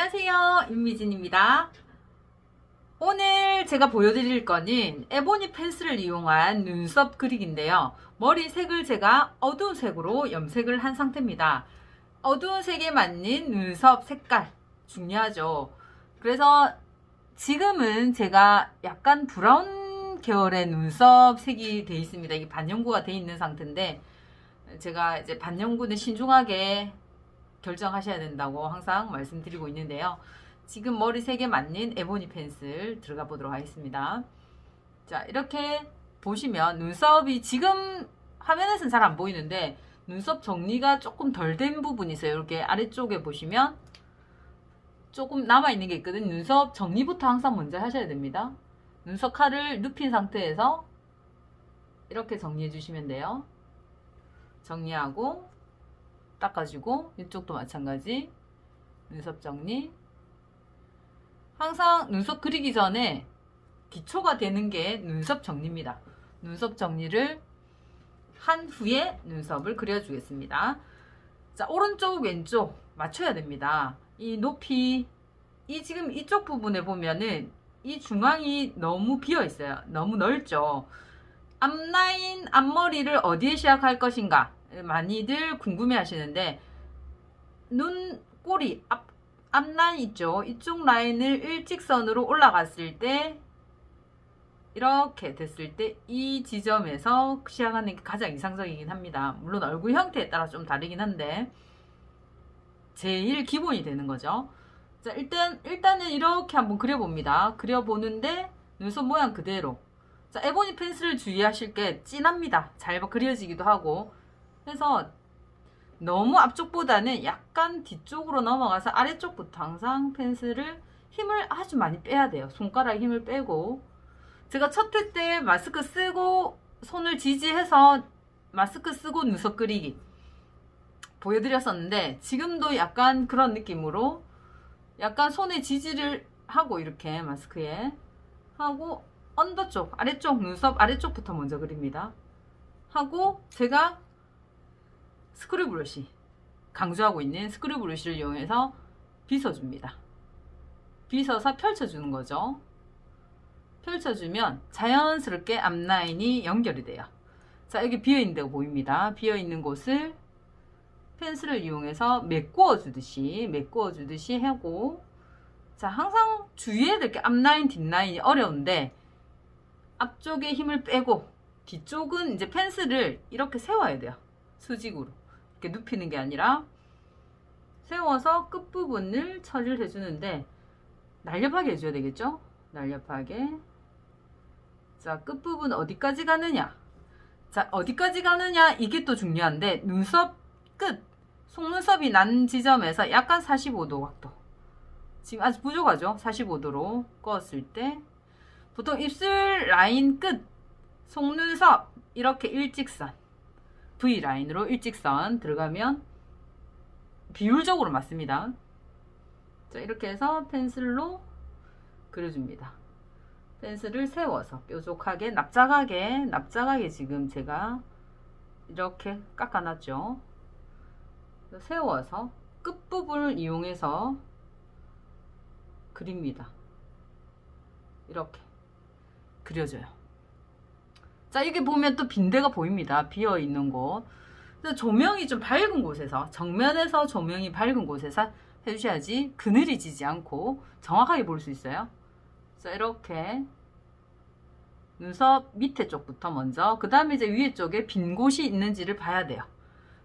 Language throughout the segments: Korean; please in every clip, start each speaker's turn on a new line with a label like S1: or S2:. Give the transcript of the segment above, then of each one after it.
S1: 안녕하세요, 윤미진입니다. 오늘 제가 보여드릴 거는 에보니 펜슬을 이용한 눈썹 그리기인데요. 머리 색을 제가 어두운 색으로 염색을 한 상태입니다. 어두운 색에 맞는 눈썹 색깔 중요하죠. 그래서 지금은 제가 약간 브라운 계열의 눈썹 색이 되어 있습니다. 이게 반영구가 되어 있는 상태인데 제가 이제 반영구는 신중하게 결정하셔야 된다고 항상 말씀드리고 있는데요. 지금 머리 색에 맞는 에보니 펜슬 들어가 보도록 하겠습니다. 자, 이렇게 보시면 눈썹이 지금 화면에서는 잘 안 보이는데 눈썹 정리가 조금 덜 된 부분이 있어요. 이렇게 아래쪽에 보시면 조금 남아있는 게 있거든요. 눈썹 정리부터 항상 먼저 하셔야 됩니다. 눈썹 칼을 눕힌 상태에서 이렇게 정리해 주시면 돼요. 정리하고 닦아주고 이쪽도 마찬가지 눈썹 정리. 항상 눈썹 그리기 전에 기초가 되는 게 눈썹 정리입니다. 눈썹 정리를 한 후에 눈썹을 그려주겠습니다. 자, 오른쪽 왼쪽 맞춰야 됩니다. 이 높이, 이 지금 이쪽 부분에 보면은 이 중앙이 너무 비어 있어요. 너무 넓죠. 앞라인, 앞머리를 어디에 시작할 것인가 많이들 궁금해 하시는데, 눈 꼬리 앞라인 있죠. 이쪽 라인을 일직선으로 올라갔을 때 이렇게 됐을 때 이 지점에서 시작하는 게 가장 이상적이긴 합니다. 물론 얼굴 형태에 따라 좀 다르긴 한데 제일 기본이 되는 거죠. 자, 일단은 이렇게 한번 그려봅니다. 그려보는데 눈썹 모양 그대로. 자, 에보니 펜슬을 주의하실 게 진합니다. 잘 그려지기도 하고 해서 너무 앞쪽보다는 약간 뒤쪽으로 넘어가서 아래쪽부터 항상 펜슬을 힘을 아주 많이 빼야 돼요. 손가락 힘을 빼고, 제가 첫 회 때 마스크 쓰고 손을 지지해서 마스크 쓰고 눈썹 그리기 보여드렸었는데, 지금도 약간 그런 느낌으로 약간 손에 지지를 하고 이렇게 마스크에 하고 언더 쪽 아래쪽 눈썹 아래쪽부터 먼저 그립니다. 하고 제가 스크류 브러쉬, 강조하고 있는 스크류 브러쉬를 이용해서 빗어줍니다. 빗어서 펼쳐주는 거죠. 펼쳐주면 자연스럽게 앞라인이 연결이 돼요. 자, 여기 비어있는 데가 보입니다. 비어있는 곳을 펜슬을 이용해서 메꾸어 주듯이 하고, 자, 항상 주의해야 될 게 앞라인, 뒷라인이 어려운데 앞쪽에 힘을 빼고 뒤쪽은 이제 펜슬을 이렇게 세워야 돼요. 수직으로. 이렇게 눕히는 게 아니라 세워서 끝부분을 처리를 해주는데 날렵하게 해줘야 되겠죠? 날렵하게. 자, 끝부분 어디까지 가느냐? 자, 어디까지 가느냐? 이게 또 중요한데 눈썹 끝, 속눈썹이 난 지점에서 약간 45도 각도. 지금 아주 부족하죠? 45도로 꺼었을 때 보통 입술 라인 끝, 속눈썹 이렇게 일직선 V라인으로 일직선 들어가면 비율적으로 맞습니다. 자, 이렇게 해서 펜슬로 그려줍니다. 펜슬을 세워서 뾰족하게 납작하게 지금 제가 이렇게 깎아놨죠. 세워서 끝부분을 이용해서 그립니다. 이렇게 그려져요. 자, 이게 보면 또 빈대가 보입니다. 비어 있는 곳. 조명이 좀 밝은 곳에서, 정면에서 조명이 밝은 곳에서 해주셔야지 그늘이 지지 않고 정확하게 볼 수 있어요. 자, 이렇게 눈썹 밑에 쪽부터 먼저, 그 다음에 이제 위에 쪽에 빈 곳이 있는지를 봐야 돼요.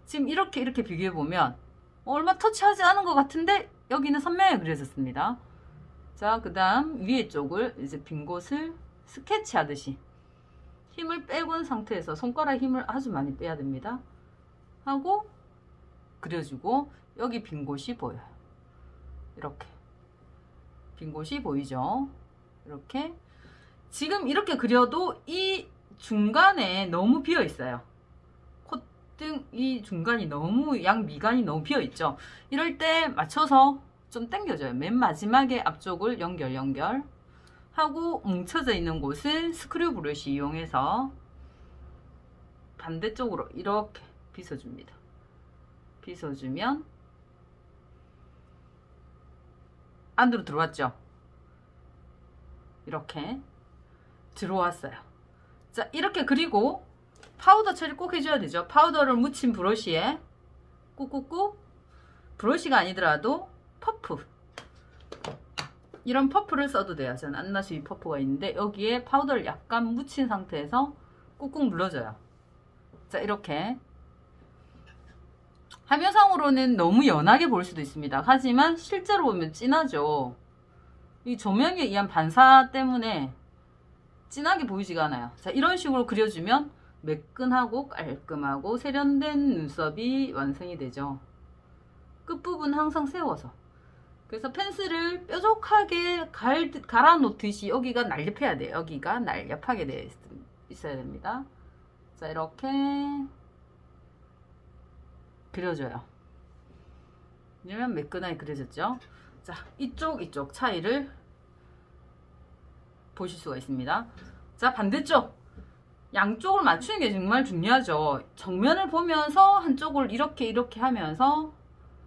S1: 지금 이렇게 비교해 보면 얼마 터치하지 않은 것 같은데 여기는 선명하게 그려졌습니다. 자, 그 다음 위에 쪽을 이제 빈 곳을 스케치 하듯이 힘을 빼고 상태에서 손가락 힘을 아주 많이 빼야 됩니다. 하고 그려주고 여기 빈 곳이 보여요. 이렇게 빈 곳이 보이죠? 이렇게 지금 이렇게 그려도 이 중간에 너무 비어 있어요. 콧등 이 중간이 너무, 양미간이 너무 비어 있죠. 이럴 때 맞춰서 좀 당겨줘요. 맨 마지막에 앞쪽을 연결 하고 뭉쳐져 있는 곳은 스크류 브러쉬 이용해서 반대쪽으로 이렇게 빗어줍니다. 빗어주면 안으로 들어왔죠. 이렇게 들어왔어요. 자, 이렇게 그리고 파우더 처리 꼭 해줘야 되죠. 파우더를 묻힌 브러쉬에 꾹꾹꾹, 브러쉬가 아니더라도 퍼프, 이런 퍼프를 써도 돼요. 저는 안나수이 퍼프가 있는데 여기에 파우더를 약간 묻힌 상태에서 꾹꾹 눌러줘요. 자, 이렇게 화면상으로는 너무 연하게 보일 수도 있습니다. 하지만 실제로 보면 진하죠. 이 조명에 의한 반사 때문에 진하게 보이지가 않아요. 자, 이런 식으로 그려주면 매끈하고 깔끔하고 세련된 눈썹이 완성이 되죠. 끝부분 항상 세워서, 그래서 펜슬을 뾰족하게 갈아 놓듯이 여기가 날렵해야 돼요. 여기가 날렵하게 되어 있어야 됩니다. 자, 이렇게 그려줘요. 그러면 매끈하게 그려졌죠. 자, 이쪽 차이를 보실 수가 있습니다. 자, 반대쪽 양쪽을 맞추는 게 정말 중요하죠. 정면을 보면서 한쪽을 이렇게 하면서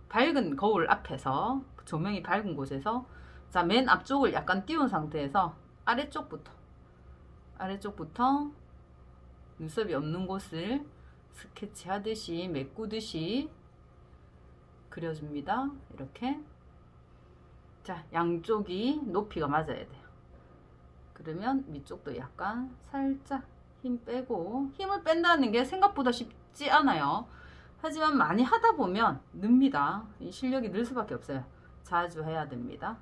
S1: 밝은 거울 앞에서, 조명이 밝은 곳에서, 자, 맨 앞쪽을 약간 띄운 상태에서 아래쪽부터 눈썹이 없는 곳을 스케치 하듯이 메꾸듯이 그려줍니다. 이렇게. 자, 양쪽이 높이가 맞아야 돼요. 그러면 위쪽도 약간 살짝 힘 빼고, 힘을 뺀다는 게 생각보다 쉽지 않아요. 하지만 많이 하다 보면 늡니다. 이 실력이 늘 수밖에 없어요. 자주 해야 됩니다.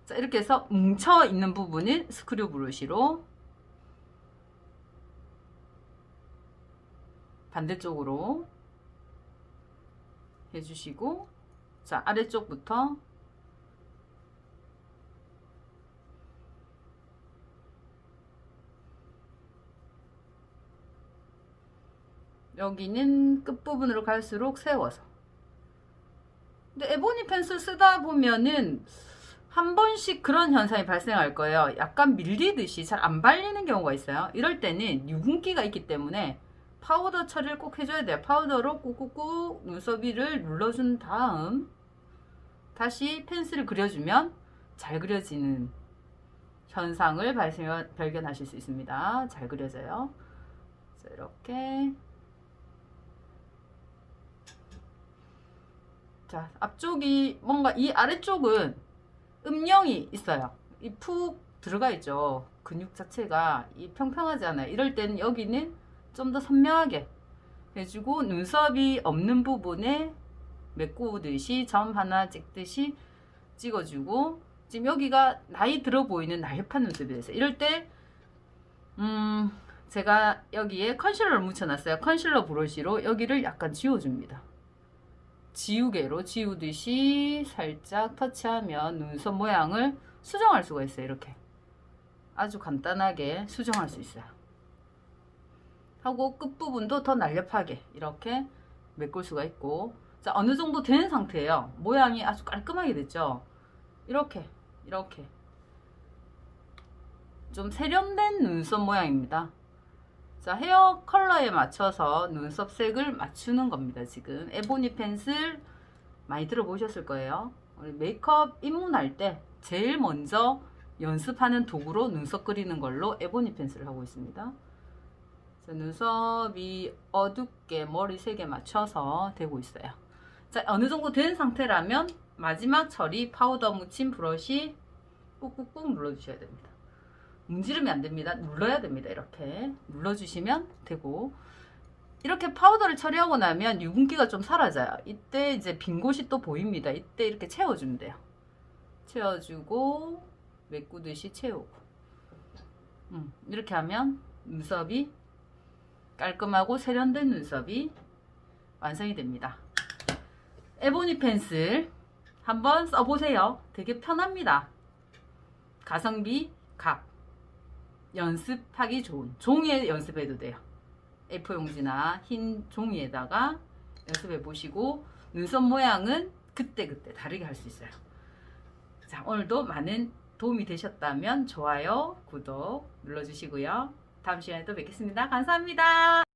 S1: 자, 이렇게 해서 뭉쳐 있는 부분은 스크류 브러쉬로 반대쪽으로 해주시고, 자, 아래쪽부터 여기는 끝부분으로 갈수록 세워서. 근데 에보니 펜슬 쓰다 보면은 한 번씩 그런 현상이 발생할 거예요. 약간 밀리듯이 잘 안 발리는 경우가 있어요. 이럴 때는 유분기가 있기 때문에 파우더 처리를 꼭 해줘야 돼요. 파우더로 꾹꾹꾹 눈썹 위를 눌러준 다음 다시 펜슬을 그려주면 잘 그려지는 현상을 발견하실 수 있습니다. 잘 그려져요. 자, 이렇게. 자, 앞쪽이 뭔가, 이 아래쪽은 음영이 있어요. 이 푹 들어가 있죠. 근육 자체가 이 평평하지 않아요. 이럴 때는 여기는 좀 더 선명하게 해주고, 눈썹이 없는 부분에 메꾸듯이 점 하나 찍듯이 찍어주고, 지금 여기가 나이 들어 보이는 날렵한 눈썹이 됐어요. 이럴 때 제가 여기에 컨실러를 묻혀놨어요. 컨실러 브러쉬로 여기를 약간 지워줍니다. 지우개로 지우듯이 살짝 터치하면 눈썹 모양을 수정할 수가 있어요. 이렇게 아주 간단하게 수정할 수 있어요. 하고 끝부분도 더 날렵하게 이렇게 메꿀 수가 있고. 자, 어느 정도 된 상태예요. 모양이 아주 깔끔하게 됐죠. 이렇게 좀 세련된 눈썹 모양입니다. 자, 헤어 컬러에 맞춰서 눈썹 색을 맞추는 겁니다. 지금 에보니 펜슬 많이 들어보셨을 거예요. 우리 메이크업 입문할 때 제일 먼저 연습하는 도구로 눈썹 그리는 걸로 에보니 펜슬을 하고 있습니다. 자, 눈썹이 어둡게 머리 색에 맞춰서 되고 있어요. 자, 어느 정도 된 상태라면 마지막 처리 파우더 묻힌 브러쉬 꾹꾹꾹 눌러주셔야 됩니다. 문지르면 안 됩니다. 눌러야 됩니다. 이렇게 눌러주시면 되고, 이렇게 파우더를 처리하고 나면 유분기가 좀 사라져요. 이때 이제 빈 곳이 또 보입니다. 이때 이렇게 채워주면 돼요. 채워주고 메꾸듯이 채우고, 이렇게 하면 눈썹이 깔끔하고 세련된 눈썹이 완성이 됩니다. 에보니 펜슬 한번 써보세요. 되게 편합니다. 가성비 각 연습하기 좋은 종이에 연습해도 돼요. A4 용지나 흰 종이에다가 연습해 보시고 눈썹 모양은 그때그때 다르게 할 수 있어요. 자, 오늘도 많은 도움이 되셨다면 좋아요, 구독 눌러주시고요. 다음 시간에 또 뵙겠습니다. 감사합니다.